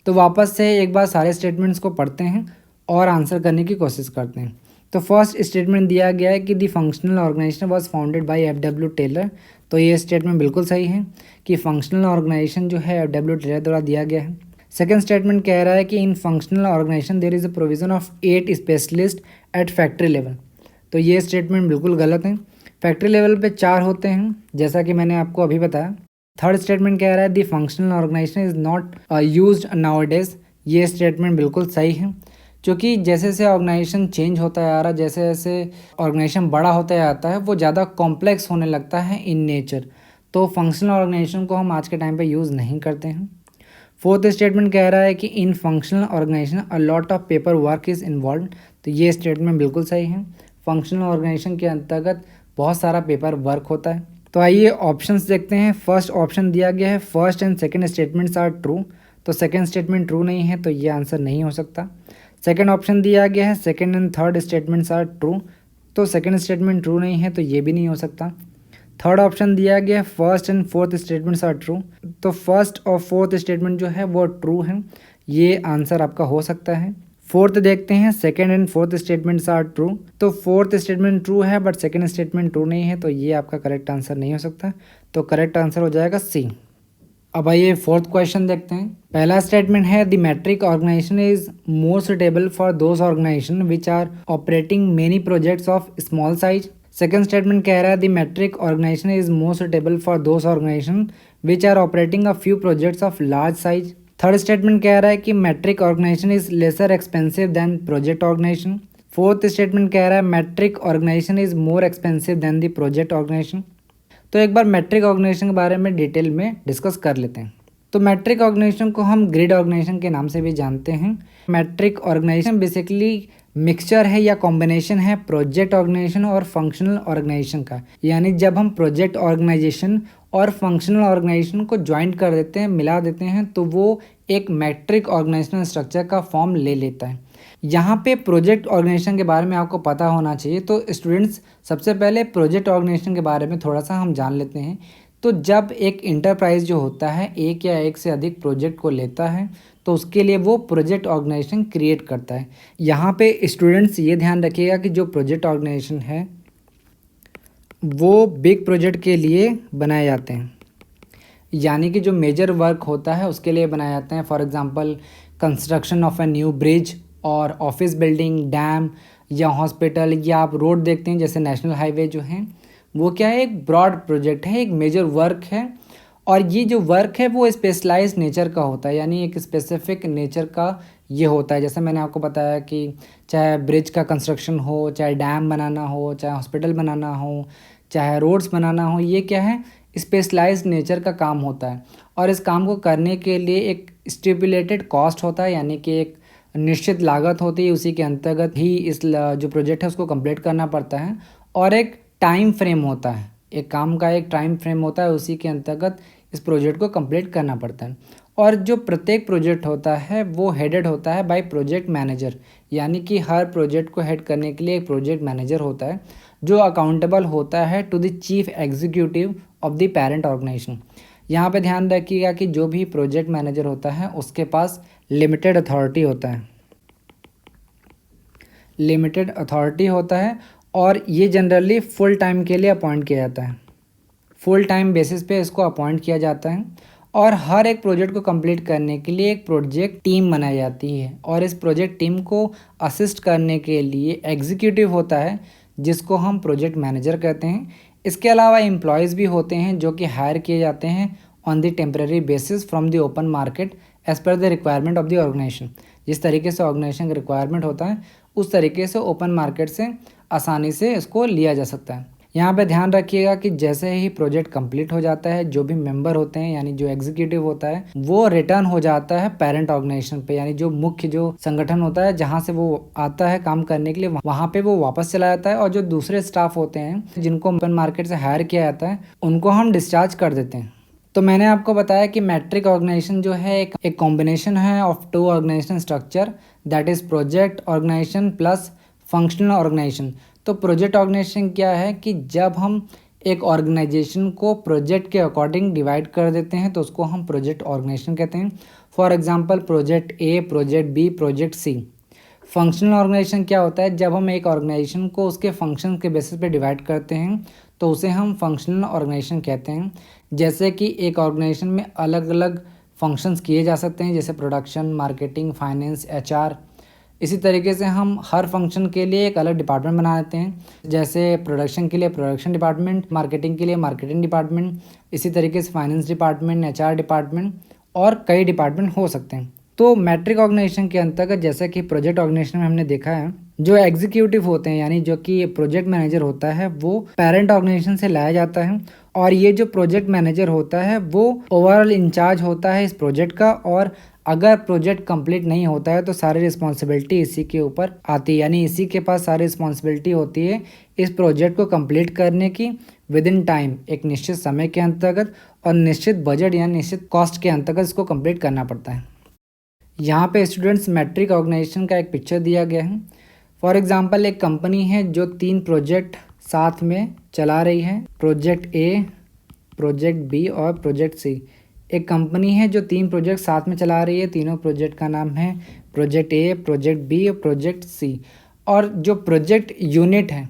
तो वापस से एक बार सारे स्टेटमेंट्स को पढ़ते हैं और आंसर करने की कोशिश करते हैं। तो फर्स्ट स्टेटमेंट दिया गया है कि the functional organisation was founded by F W. Taylor. तो ये स्टेटमेंट बिल्कुल सही है कि फंक्शनल ऑर्गेनाइजेशन जो है एफ.डब्ल्यू. टेलर द्वारा दिया गया है। सेकेंड स्टेटमेंट कह रहा है कि in functional organisation there is a provision of 8 specialist at factory level. तो ये स्टेटमेंट बिल्कुल गलत है। फैक्ट्री लेवल पे 4 होते हैं जैसा कि मैंने आपको अभी बताया। थर्ड स्टेटमेंट कह रहा है the functional organisation is not used nowadays. ये स्टेटमेंट बिल्कुल सही है क्योंकि जैसे जैसे ऑर्गेनाइजेशन चेंज होता है आ रहा, जैसे जैसे ऑर्गेनाइजेशन बड़ा होता जाता है वो ज़्यादा कॉम्प्लेक्स होने लगता है इन नेचर। तो फंक्शनल ऑर्गेनाइजेशन को हम आज के टाइम पे यूज़ नहीं करते हैं। फोर्थ स्टेटमेंट कह रहा है कि in functional organisation a lot of paper work is involve. तो ये स्टेटमेंट बिल्कुल सही है। फंक्शनल ऑर्गेनाइजेशन के अंतर्गत बहुत सारा पेपर वर्क होता है। तो आइए ऑप्शंस देखते हैं। फर्स्ट ऑप्शन दिया गया है first and second statements are true. तो सेकंड स्टेटमेंट ट्रू नहीं है तो ये आंसर नहीं हो सकता। सेकंड ऑप्शन दिया गया है second and third statements are true. तो सेकंड स्टेटमेंट ट्रू नहीं है तो ये भी नहीं हो सकता। थर्ड ऑप्शन दिया गया है first and fourth statements are true. तो फर्स्ट और फोर्थ स्टेटमेंट जो है वो ट्रू है, ये आंसर आपका हो सकता है। फोर्थ देखते हैं second and fourth statements are true. तो फोर्थ स्टेटमेंट ट्रू है बट सेकंड स्टेटमेंट ट्रू नहीं है तो ये आपका करेक्ट आंसर नहीं हो सकता। तो करेक्ट आंसर हो जाएगा सी। अब आइए फोर्थ क्वेश्चन देखते हैं। पहला स्टेटमेंट है the matrix organisation is more suitable for those organisation which are operating many projects of small size. Second statement कह रहा है the matrix organisation is more suitable for those organisation which are operating a few projects of large size. Third statement कह रहा है कि matrix organisation is lesser expensive than project organisation. Fourth statement कह रहा है matrix organisation is more expensive than the project organisation. तो एक बार matric organisation के बारे में डिटेल में डिस्कस कर लेते हैं। तो मैट्रिक ऑर्गेनाइजेशन को हम ग्रिड ऑर्गेनाइजेशन के नाम से भी जानते हैं। मैट्रिक ऑर्गेनाइजेशन बेसिकली मिक्सचर है या कॉम्बिनेशन है प्रोजेक्ट ऑर्गेनाइजेशन और फंक्शनल ऑर्गेनाइजेशन का। यानी जब हम प्रोजेक्ट ऑर्गेनाइजेशन और फंक्शनल ऑर्गेनाइजेशन को ज्वाइंट कर देते हैं, मिला देते हैं, तो वो एक मैट्रिक ऑर्गेनाइजेशनल स्ट्रक्चर का फॉर्म ले लेता है। यहाँ पे प्रोजेक्ट ऑर्गेनाइजेशन के बारे में आपको पता होना चाहिए। तो स्टूडेंट्स सबसे पहले प्रोजेक्ट ऑर्गेनाइजेशन के बारे में थोड़ा सा हम जान लेते हैं। तो जब एक इंटरप्राइज जो होता है एक या एक से अधिक प्रोजेक्ट को लेता है तो उसके लिए वो प्रोजेक्ट ऑर्गेनाइजेशन क्रिएट करता है। यहाँ पे स्टूडेंट्स ये ध्यान रखिएगा कि जो प्रोजेक्ट ऑर्गेनाइजेशन है वो बिग प्रोजेक्ट के लिए बनाए जाते हैं, यानी कि जो मेजर वर्क होता है उसके लिए बनाए जाते हैं। For example construction of a new bridge और ऑफिस बिल्डिंग, डैम या हॉस्पिटल या आप रोड देखते हैं जैसे नेशनल हाईवे जो हैं, वो क्या है, एक ब्रॉड प्रोजेक्ट है, एक मेजर वर्क है। और ये जो वर्क है वो स्पेशलाइज नेचर का होता है, यानी एक स्पेसिफिक नेचर का ये होता है। जैसे मैंने आपको बताया कि चाहे ब्रिज का कंस्ट्रक्शन हो, चाहे डैम बनाना हो, चाहे हॉस्पिटल बनाना हो, चाहे रोड्स बनाना हो, ये क्या है, स्पेशलाइज्ड नेचर का काम होता है। और इस काम को करने के लिए एक स्टिपुलेटेड कॉस्ट होता है, यानी कि एक निश्चित लागत होती है, उसी के अंतर्गत ही इस जो प्रोजेक्ट है उसको कंप्लीट करना पड़ता है। और एक टाइम फ्रेम होता है, एक काम का एक टाइम फ्रेम होता है, उसी के अंतर्गत इस प्रोजेक्ट को कंप्लीट करना पड़ता है। और जो प्रत्येक प्रोजेक्ट होता है वो हेडेड होता है बाय प्रोजेक्ट मैनेजर, यानी कि हर प्रोजेक्ट को हेड करने के लिए एक प्रोजेक्ट मैनेजर होता है जो अकाउंटेबल होता है to the chief executive of the parent organisation. यहाँ पे ध्यान रखिएगा कि जो भी प्रोजेक्ट मैनेजर होता है उसके पास लिमिटेड अथॉरिटी होता है, लिमिटेड अथॉरिटी होता है। और ये जनरली फुल टाइम के लिए अपॉइंट किया जाता है, फुल टाइम बेसिस पे इसको अपॉइंट किया जाता है। और हर एक प्रोजेक्ट को कंप्लीट करने के लिए एक प्रोजेक्ट टीम बनाई जाती है और इस प्रोजेक्ट टीम को असिस्ट करने के लिए एग्जीक्यूटिव होता है जिसको हम प्रोजेक्ट मैनेजर कहते हैं। इसके अलावा एम्प्लॉयज़ भी होते हैं जो कि हायर किए जाते हैं on the temporary basis from the open market as per the requirement of the organisation. जिस तरीके से ऑर्गेनाइजेशन का रिक्वायरमेंट होता है उस तरीके से ओपन मार्केट से आसानी से इसको लिया जा सकता है। यहाँ पे ध्यान रखिएगा कि जैसे ही प्रोजेक्ट कंप्लीट हो जाता है, जो भी मेंबर होते हैं यानी जो एग्जीक्यूटिव होता है वो रिटर्न हो जाता है पेरेंट ऑर्गेनाइजेशन पे, यानी जो मुख्य जो संगठन होता है जहाँ से वो आता है काम करने के लिए, वहाँ पे वो वापस चला जाता है। और जो दूसरे स्टाफ होते हैं जिनको ओपन मार्केट से हायर किया जाता है उनको हम डिस्चार्ज कर देते हैं। तो मैंने आपको बताया कि मैट्रिक ऑर्गेनाइजेशन जो है एक कॉम्बिनेशन है of two organisation structure, that is project organisation plus functional organisation. तो प्रोजेक्ट ऑर्गेनाइजेशन क्या है कि जब हम एक ऑर्गेनाइजेशन को प्रोजेक्ट के अकॉर्डिंग डिवाइड कर देते हैं तो उसको हम प्रोजेक्ट ऑर्गेनाइजेशन कहते हैं। For example project A, project B, project C. Functional organisation क्या होता है, जब हम एक ऑर्गेनाइजेशन को उसके फंक्शन के बेसिस पे डिवाइड करते हैं तो उसे हम फंक्शनल ऑर्गेनाइजेशन कहते हैं। जैसे कि एक ऑर्गेनाइजेशन में अलग अलग फंक्शंस किए जा सकते हैं, जैसे प्रोडक्शन, मार्केटिंग, फाइनेंस, एचआर। इसी तरीके से हम हर फंक्शन के लिए एक अलग डिपार्टमेंट बना देते हैं, जैसे प्रोडक्शन के लिए प्रोडक्शन डिपार्टमेंट, मार्केटिंग के लिए मार्केटिंग डिपार्टमेंट, इसी तरीके से फाइनेंस डिपार्टमेंट, एचआर डिपार्टमेंट और कई डिपार्टमेंट हो सकते हैं। तो मैट्रिक ऑर्गेनाइजेशन के अंतर्गत जैसे कि प्रोजेक्ट ऑर्गेनाइजेशन में हमने देखा है, जो एग्जीक्यूटिव होते हैं यानी जो कि प्रोजेक्ट मैनेजर होता है वो पेरेंट ऑर्गेनाइजेशन से लाया जाता है। और ये जो प्रोजेक्ट मैनेजर होता है वो ओवरऑल इंचार्ज होता है इस प्रोजेक्ट का, और अगर प्रोजेक्ट कंप्लीट नहीं होता है तो सारी रिस्पॉन्सिबिलिटी इसी के ऊपर आती है, यानी इसी के पास सारी रिस्पॉन्सिबिलिटी होती है इस प्रोजेक्ट को कंप्लीट करने की विद इन टाइम, एक निश्चित समय के अंतर्गत और निश्चित बजट या निश्चित कॉस्ट के अंतर्गत इसको कंप्लीट करना पड़ता है। यहाँ पे स्टूडेंट्स मैट्रिक ऑर्गेनाइजेशन का एक पिक्चर दिया गया है। फॉर एग्जांपल एक कंपनी है जो 3 प्रोजेक्ट साथ में चला रही है, प्रोजेक्ट ए, प्रोजेक्ट बी और प्रोजेक्ट सी। एक कंपनी है जो 3 प्रोजेक्ट साथ में चला रही है, तीनों प्रोजेक्ट का नाम है प्रोजेक्ट ए, प्रोजेक्ट बी और प्रोजेक्ट सी। और जो प्रोजेक्ट यूनिट है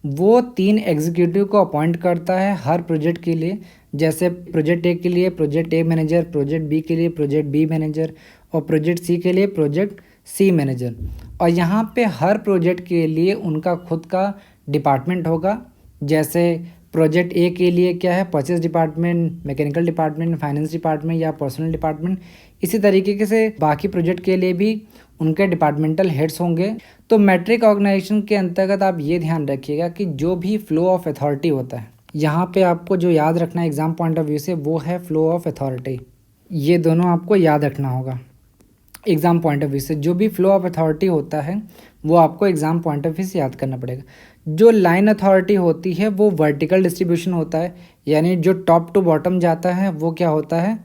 वो 3 एग्जीक्यूटिव को अपॉइंट करता है हर प्रोजेक्ट के लिए, जैसे प्रोजेक्ट ए के लिए project A manager, project B के लिए प्रोजेक्ट बी मैनेजर और प्रोजेक्ट सी के लिए प्रोजेक्ट सी मैनेजर। और यहाँ पे हर प्रोजेक्ट के लिए उनका खुद का डिपार्टमेंट होगा, जैसे प्रोजेक्ट ए के लिए क्या है purchase department, mechanical department, finance department या पर्सनल डिपार्टमेंट। इसी तरीके से बाकी प्रोजेक्ट के लिए भी उनके डिपार्टमेंटल हेड्स होंगे। तो मैट्रिक ऑर्गेनाइजेशन के अंतर्गत आप ये ध्यान रखिएगा कि जो भी फ्लो ऑफ अथॉरिटी होता है, यहाँ पे आपको जो याद रखना है एग्जाम पॉइंट ऑफ व्यू से वो है फ्लो ऑफ अथॉरिटी। ये दोनों आपको याद रखना होगा एग्ज़ाम पॉइंट ऑफ व्यू से। जो भी फ्लो ऑफ अथॉरिटी होता है वो आपको एग्ज़ाम पॉइंट ऑफ व्यू से याद करना पड़ेगा। जो लाइन अथॉरिटी होती है वो वर्टिकल डिस्ट्रीब्यूशन होता है, यानी जो टॉप टू बॉटम जाता है वो क्या होता है,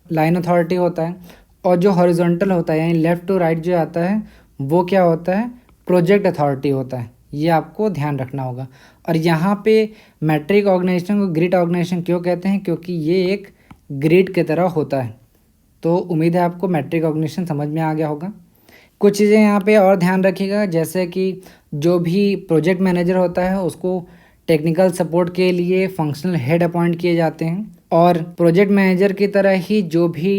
लाइन अथॉरिटी होता है। और जो हॉरिजॉन्टल होता है यानी लेफ़्ट टू राइट जो आता है वो क्या होता है, प्रोजेक्ट अथॉरिटी होता है। ये आपको ध्यान रखना होगा। और यहाँ पे मैट्रिक ऑर्गेनाइजेशन को ग्रिड ऑर्गेनाइजेशन क्यों कहते हैं, क्योंकि ये एक ग्रिड की तरह होता है। तो उम्मीद है आपको मैट्रिक ऑर्गेनाइजेशन समझ में आ गया होगा। कुछ चीज़ें यहाँ पे और ध्यान रखिएगा, जैसे कि जो भी प्रोजेक्ट मैनेजर होता है उसको टेक्निकल सपोर्ट के लिए फंक्शनल हेड अपॉइंट किए जाते हैं। और प्रोजेक्ट मैनेजर की तरह ही जो भी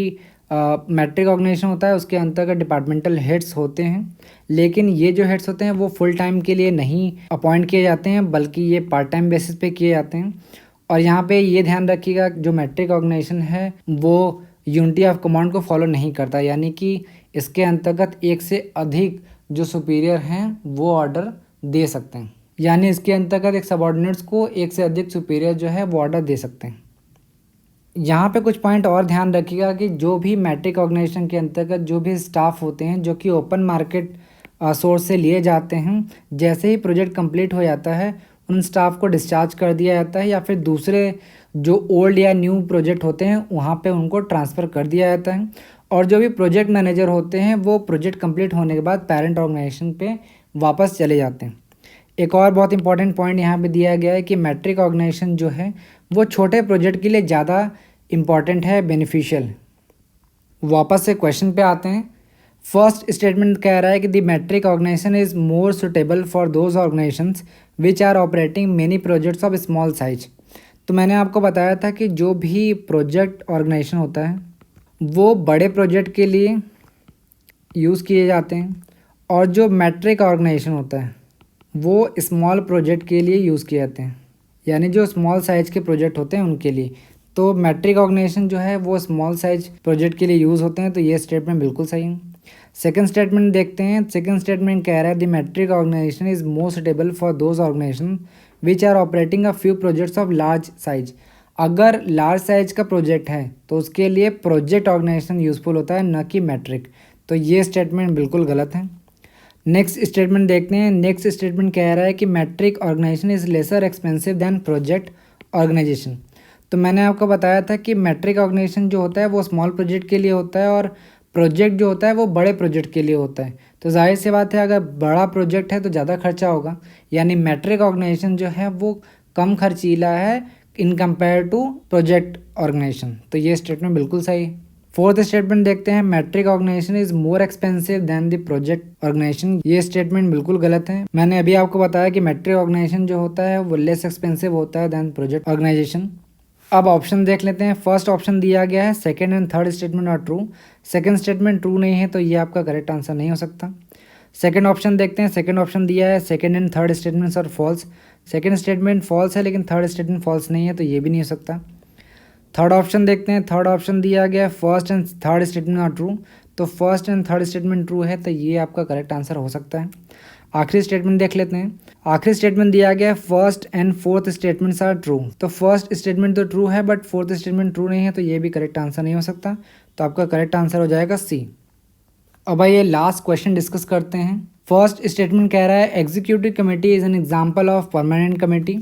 मैट्रिक ऑर्गेनाइजेशन होता है उसके अंतर्गत डिपार्टमेंटल हेड्स होते हैं, लेकिन ये जो हेड्स होते हैं वो फुल टाइम के लिए नहीं अपॉइंट किए जाते हैं बल्कि ये पार्ट टाइम बेसिस पे किए जाते हैं। और यहाँ पे ये ध्यान रखिएगा जो मैट्रिक ऑर्गेनाइजेशन है वो यूनिटी ऑफ कमांड को फॉलो नहीं करता, यानी कि इसके अंतर्गत एक से अधिक जो सुपीरियर हैं वो ऑर्डर दे सकते हैं, यानी इसके अंतर्गत एक सबऑर्डिनेट्स को एक से अधिक सुपीरियर जो है वो ऑर्डर दे सकते हैं। यहाँ पे कुछ पॉइंट और ध्यान रखिएगा कि जो भी मैट्रिक ऑर्गेनाइजेशन के अंतर्गत जो भी स्टाफ होते हैं जो कि ओपन मार्केट सोर्स से लिए जाते हैं, जैसे ही प्रोजेक्ट कंप्लीट हो जाता है उन स्टाफ को डिस्चार्ज कर दिया जाता है या फिर दूसरे जो ओल्ड या न्यू प्रोजेक्ट होते हैं वहाँ पे उनको ट्रांसफ़र कर दिया जाता है। और जो भी प्रोजेक्ट मैनेजर होते हैं वो प्रोजेक्ट कंप्लीट होने के बाद पेरेंट ऑर्गेनाइजेशन पे वापस चले जाते हैं। एक और बहुत इंपॉर्टेंट पॉइंट यहाँ पे दिया गया है कि मैट्रिक ऑर्गेनाइजेशन जो है वो छोटे प्रोजेक्ट के लिए ज़्यादा इम्पॉर्टेंट है, बेनिफिशियल। वापस से क्वेश्चन पे आते हैं। फर्स्ट स्टेटमेंट कह रहा है कि the matrix organisation is more suitable for those organisations which are operating many projects of small size. तो मैंने आपको बताया था कि जो भी प्रोजेक्ट ऑर्गेनाइजेशन होता है वो बड़े प्रोजेक्ट के लिए यूज़ किए जाते हैं, और जो मैट्रिक ऑर्गेनाइजेशन होता है वो स्मॉल प्रोजेक्ट के लिए यूज़ किए जाते हैं, यानी जो स्मॉल साइज़ के प्रोजेक्ट होते हैं उनके लिए। तो मैट्रिक ऑर्गेनाइजेशन जो है वो स्मॉल साइज प्रोजेक्ट के लिए यूज़ होते हैं, तो ये स्टेटमेंट बिल्कुल सही है। सेकंड स्टेटमेंट देखते हैं। सेकंड स्टेटमेंट कह रहा है the matrix organisation is more suitable for those organisation which are operating a few projects of large size. अगर लार्ज साइज का प्रोजेक्ट है तो उसके लिए प्रोजेक्ट ऑर्गेनाइजेशन यूजफुल होता है, न कि मैट्रिक। तो ये स्टेटमेंट बिल्कुल गलत है। नेक्स्ट स्टेटमेंट देखते हैं। नेक्स्ट स्टेटमेंट कह रहा है कि matrix organisation is lesser expensive than project organisation. तो मैंने आपको बताया था कि मैट्रिक ऑर्गेनाइजेशन जो होता है वो स्मॉल प्रोजेक्ट के लिए होता है और प्रोजेक्ट जो होता है वो बड़े प्रोजेक्ट के लिए होता है। तो जाहिर सी बात है अगर बड़ा प्रोजेक्ट है तो ज़्यादा खर्चा होगा, यानी मैट्रिक ऑर्गेनाइजेशन जो है वो कम खर्चीला है in compare to project organisation. तो ये स्टेटमेंट बिल्कुल सही है। फोर्थ स्टेटमेंट देखते हैं। Matrix organisation is more expensive than the project organisation. ये स्टेटमेंट बिल्कुल गलत है। मैंने अभी आपको बताया कि मैट्रिक ऑर्गेनाइजेशन जो होता है वो लेस एक्सपेंसिव होता है दैन प्रोजेक्ट ऑर्गेनाइजेशन। अब ऑप्शन देख लेते हैं। फर्स्ट ऑप्शन दिया गया है second and third statement are true. Second statement true नहीं है तो ये आपका करेक्ट आंसर नहीं हो सकता। सेकंड ऑप्शन देखते हैं। सेकंड ऑप्शन दिया है second and third statements are false. Second statement false है लेकिन थर्ड स्टेटमेंट फॉल्स नहीं है तो ये भी नहीं हो सकता। थर्ड ऑप्शन देखते हैं। थर्ड ऑप्शन दिया गया first and third statement are true. तो first and third statement true है तो ये आपका करेक्ट आंसर हो सकता है। आखिरी स्टेटमेंट देख लेते हैं। आखिरी स्टेटमेंट दिया गया first and fourth statements are true. तो फर्स्ट स्टेटमेंट तो ट्रू है बट फोर्थ स्टेटमेंट ट्रू नहीं है तो ये भी करेक्ट आंसर नहीं हो सकता। तो आपका करेक्ट आंसर हो जाएगा सी। अब ये लास्ट क्वेश्चन डिस्कस करते हैं। फर्स्ट स्टेटमेंट कह रहा है executive committee is an example of permanent committee.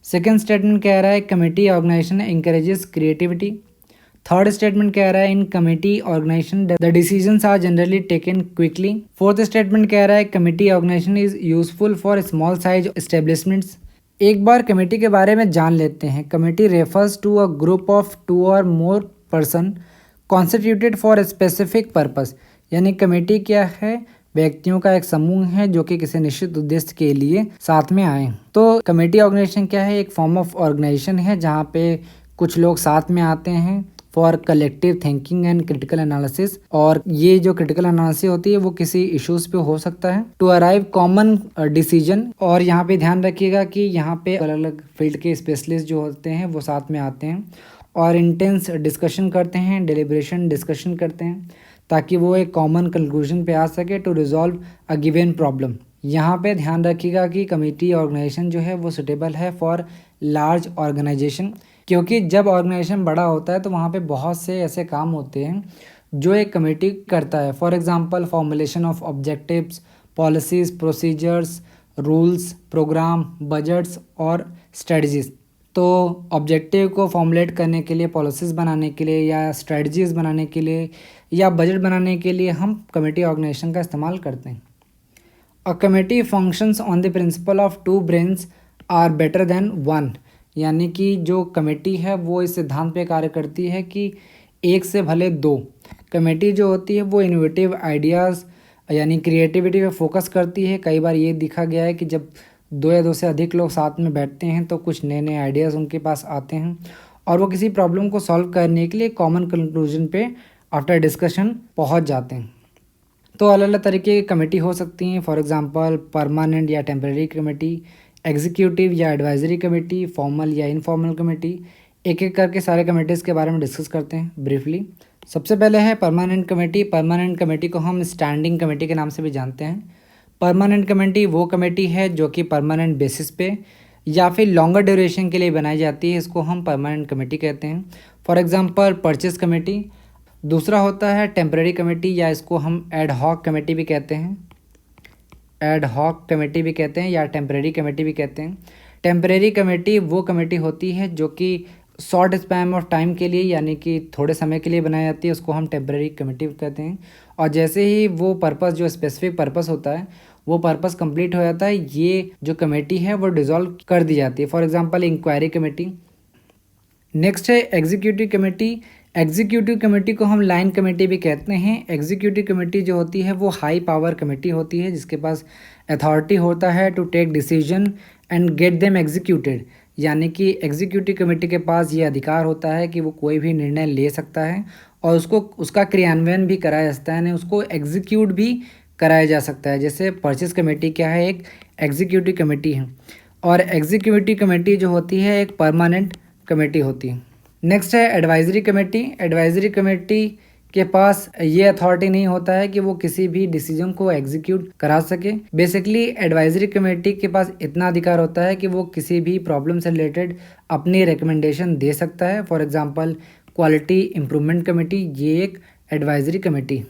Second statement कह रहा है committee organisation encourages creativity. Third statement कह रहा है in committee organisation the decisions are generally taken quickly. Fourth statement कह रहा है committee organisation is useful for small size establishments. एक बार कमेटी के बारे में जान लेते हैं। Committee refers to a group of two or more person constituted for a specific purpose. यानी कमेटी क्या है? व्यक्तियों का एक समूह है जो कि किसी निश्चित उद्देश्य के लिए साथ में आए। तो कमेटी ऑर्गेनाइजेशन क्या है? एक फॉर्म ऑफ ऑर्गेनाइजेशन है जहाँ पे कुछ लोग साथ में आते हैं for collective thinking and critical analysis. और ये जो क्रिटिकल एनालिसिस होती है वो किसी इश्यूज पे हो सकता है टू अराइव कॉमन डिसीजन। और यहाँ पे ध्यान रखिएगा कि यहाँ पे अलग अलग फील्ड के स्पेशलिस्ट जो होते हैं वो साथ में आते हैं और इंटेंस डिस्कशन करते हैं, डेलिब्रेशन डिस्कशन करते हैं ताकि वो एक कॉमन कंक्लूजन पे आ सके to resolve a given problem. यहाँ पे ध्यान रखिएगा कि कमेटी ऑर्गेनाइजेशन जो है वो सुटेबल है फॉर लार्ज ऑर्गेनाइजेशन, क्योंकि जब ऑर्गेनाइजेशन बड़ा होता है तो वहाँ पे बहुत से ऐसे काम होते हैं जो एक कमेटी करता है। For example formulation of objectives, policies, procedures, rules, programme, budgets और स्ट्रेटजीज। तो ऑब्जेक्टिव को फॉर्मुलेट करने के लिए, पॉलिसीज़ बनाने के लिए या स्ट्रेटजीज़ बनाने के लिए या बजट बनाने के लिए हम कमेटी ऑर्गेनाइजेशन का इस्तेमाल करते हैं। A committee functions on the principle of two brains are better than one. यानी कि जो कमेटी है वो इस सिद्धांत पे कार्य करती है कि एक से भले दो। कमेटी जो होती है वो इनोवेटिव आइडियाज़ यानी क्रिएटिविटी पे फोकस करती है। कई बार ये देखा गया है कि जब दो या दो से अधिक लोग साथ में बैठते हैं तो कुछ नए नए आइडियाज़ उनके पास आते हैं और वो किसी प्रॉब्लम को सॉल्व करने के लिए कॉमन कंक्लूजन पे आफ्टर डिस्कशन पहुंच जाते हैं। तो अलग अलग तरीके की कमेटी हो सकती हैं। फॉर एग्जांपल परमानेंट या टेम्परेरी कमेटी, एग्जीक्यूटिव या एडवाइजरी कमेटी, फॉर्मल या इनफॉर्मल कमेटी। एक एक करके सारे कमेटीज़ के बारे में डिस्कस करते हैं ब्रीफली। सबसे पहले है परमानेंट कमेटी। परमानेंट कमेटी को हम स्टैंडिंग कमेटी के नाम से भी जानते हैं। परमानेंट कमेटी वो कमेटी है जो कि परमानेंट बेसिस पे या फिर लॉन्गर ड्यूरेशन के लिए बनाई जाती है, इसको हम परमानेंट कमेटी कहते हैं। For example purchase committee. दूसरा होता है टेम्परेरी कमेटी या इसको हम एड हॉक कमेटी भी कहते हैं। एड हॉक कमेटी भी कहते हैं या टेम्परेरी कमेटी भी कहते हैं। टेम्परेरी कमेटी वो कमेटी होती है जो कि शॉर्ट स्पैन ऑफ टाइम के लिए यानी कि थोड़े समय के लिए बनाई जाती है, उसको हम टेम्परेरी कमेटी कहते हैं। और जैसे ही वो पर्पस जो स्पेसिफिक पर्पस होता है वो पर्पस कंप्लीट हो जाता है, ये जो कमेटी है वो डिसॉल्व कर दी जाती है। For example inquiry committee. Next है एग्जीक्यूटिव कमेटी। एग्जीक्यूटिव कमेटी को हम लाइन कमेटी भी कहते हैं। एग्जीक्यूटिव कमेटी जो होती है वो हाई पावर कमेटी होती है जिसके पास अथॉरिटी होता है to take decision and get them executed. यानी कि एग्जीक्यूटिव कमेटी के पास ये अधिकार होता है कि वो कोई भी निर्णय ले सकता है और उसका क्रियान्वयन भी कराया जा सकता है, यानी उसको एग्जीक्यूट भी कराया जा सकता है। जैसे परचेस कमेटी क्या है? एक एग्जीक्यूटिव कमेटी है और एग्जीक्यूटिव कमेटी जो होती है एक परमानेंट कमेटी होती है। नेक्स्ट है एडवाइजरी कमेटी। एडवाइजरी कमेटी के पास ये अथॉरिटी नहीं होता है कि वो किसी भी डिसीजन को एग्जीक्यूट करा सके। बेसिकली एडवाइजरी कमेटी के पास इतना अधिकार होता है कि वो किसी भी प्रॉब्लम से रिलेटेड अपनी रिकमेंडेशन दे सकता है। For example quality improvement committee, ये एक एडवाइजरी कमेटी।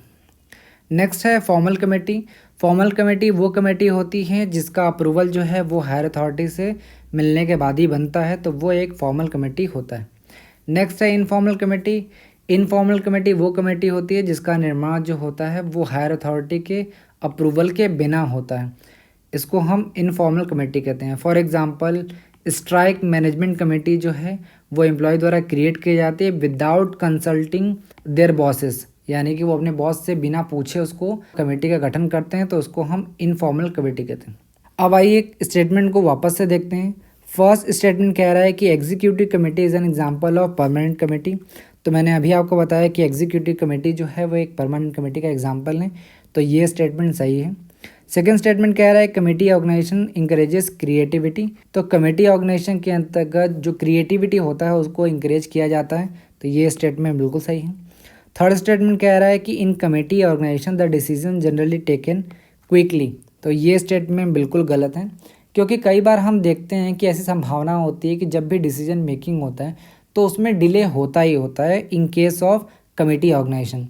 नेक्स्ट है फॉर्मल कमेटी। फॉर्मल कमेटी वो कमेटी होती है जिसका अप्रूवल जो है वो हायर अथॉरिटी से मिलने के बाद ही बनता है, तो वो एक फॉर्मल कमेटी होता है। नेक्स्ट है इनफॉर्मल कमेटी। इनफॉर्मल कमेटी वो कमेटी होती है जिसका निर्माण जो होता है वो हायर अथॉरिटी के अप्रूवल के बिना होता है, इसको हम इनफॉर्मल कमेटी कहते हैं। For example strike management committee जो है वो एम्प्लॉय द्वारा क्रिएट की जाती है विदाउट कंसल्टिंग देयर बॉसेस, यानी कि वो अपने बॉस से बिना पूछे उसको कमेटी का गठन करते हैं, तो उसको हम इनफॉर्मल कमेटी कहते हैं। अब आइए एक स्टेटमेंट को वापस से देखते हैं। फर्स्ट स्टेटमेंट कह रहा है कि executive committee is an example of permanent committee. तो मैंने अभी आपको बताया कि एग्जीक्यूटिव कमेटी जो है वो एक परमानेंट कमेटी का एग्जांपल है, तो ये स्टेटमेंट सही है। सेकेंड स्टेटमेंट कह रहा है कमेटी ऑर्गेनाइजेशन इंकरेजेस क्रिएटिविटी। तो कमेटी ऑर्गेनाइजेशन के अंतर्गत जो क्रिएटिविटी होता है उसको इंकरेज किया जाता है, तो ये स्टेटमेंट बिल्कुल सही है। थर्ड स्टेटमेंट कह रहा है कि in committee organisation the decision generally taken quickly. तो ये स्टेटमेंट बिल्कुल गलत है, क्योंकि कई बार हम देखते हैं कि ऐसी संभावना होती है कि जब भी डिसीजन मेकिंग होता है तो उसमें डिले होता ही होता है in case of committee organisation.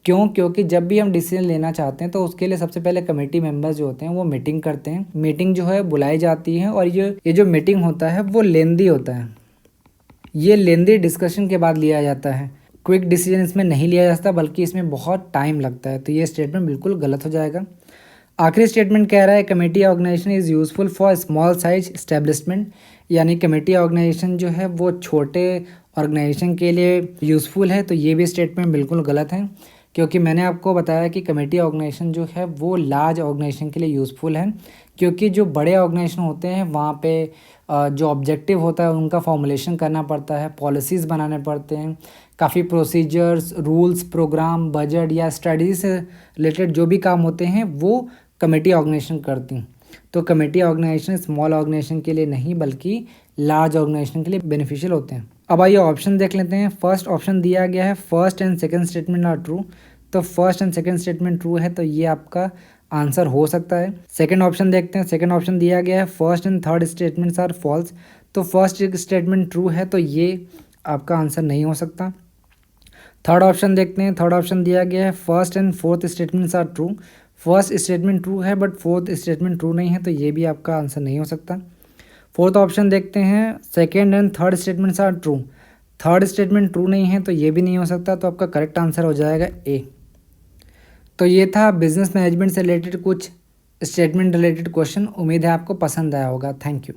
क्यों? क्योंकि जब भी हम डिसीजन लेना चाहते हैं तो उसके लिए सबसे पहले कमेटी मेंबर्स जो होते हैं वो मीटिंग करते हैं। मीटिंग जो है बुलाई जाती है और ये जो मीटिंग होता है वो लेंदी होता है। ये लेंदी डिस्कशन के बाद लिया जाता है। क्विक डिसीजन इसमें नहीं लिया जाता, बल्कि इसमें बहुत टाइम लगता है, तो ये स्टेटमेंट बिल्कुल गलत हो जाएगा। आखिरी स्टेटमेंट कह रहा है committee organisation is useful for small size establishment, यानी कमेटी ऑर्गेनाइजेशन जो है वो छोटे ऑर्गेनाइजेशन के लिए यूज़फुल है, तो ये भी स्टेटमेंट बिल्कुल गलत है, क्योंकि मैंने आपको बताया कि कमेटी ऑर्गेनाइजेशन जो है वो लार्ज ऑर्गेनाइजेशन के लिए यूज़फुल है, क्योंकि जो बड़े ऑर्गेनाइजेशन होते हैं वहाँ पे जो ऑब्जेक्टिव होता है उनका फॉर्मुलेशन करना पड़ता है, पॉलिसीज़ बनाने पड़ते हैं, काफ़ी प्रोसीजर्स, रूल्स, प्रोग्राम, बजट या स्टडीज़ से रिलेटेड जो भी काम होते हैं वो कमेटी ऑर्गेनाइजेशन करती हैं। तो कमेटी ऑर्गेनाइजेशन स्मॉल ऑर्गेनाइजेशन के लिए नहीं बल्कि लार्ज ऑर्गेनाइजेशन के लिए बेनिफिशियल होते हैं। अब आइए ऑप्शन देख लेते हैं। फर्स्ट ऑप्शन दिया गया है first and second statement are true, तो first and second statement true है, तो ये आपका आंसर हो सकता है। सेकंड ऑप्शन देखते हैं। सेकंड ऑप्शन दिया गया है first and third statements are false, तो फर्स्ट स्टेटमेंट ट्रू है, तो ये आपका आंसर नहीं हो सकता। थर्ड ऑप्शन देखते हैं। थर्ड ऑप्शन दिया गया है first and fourth statements are true, first statement true है बट फोर्थ स्टेटमेंट ट्रू नहीं है, तो ये भी आपका आंसर नहीं हो सकता। फोर्थ ऑप्शन देखते हैं। Second and third statements are true, third statement true नहीं है, तो ये भी नहीं हो सकता, तो आपका करेक्ट आंसर हो जाएगा ए। तो ये था बिजनेस मैनेजमेंट से रिलेटेड कुछ स्टेटमेंट रिलेटेड क्वेश्चन। उम्मीद है आपको पसंद आया होगा। Thank you.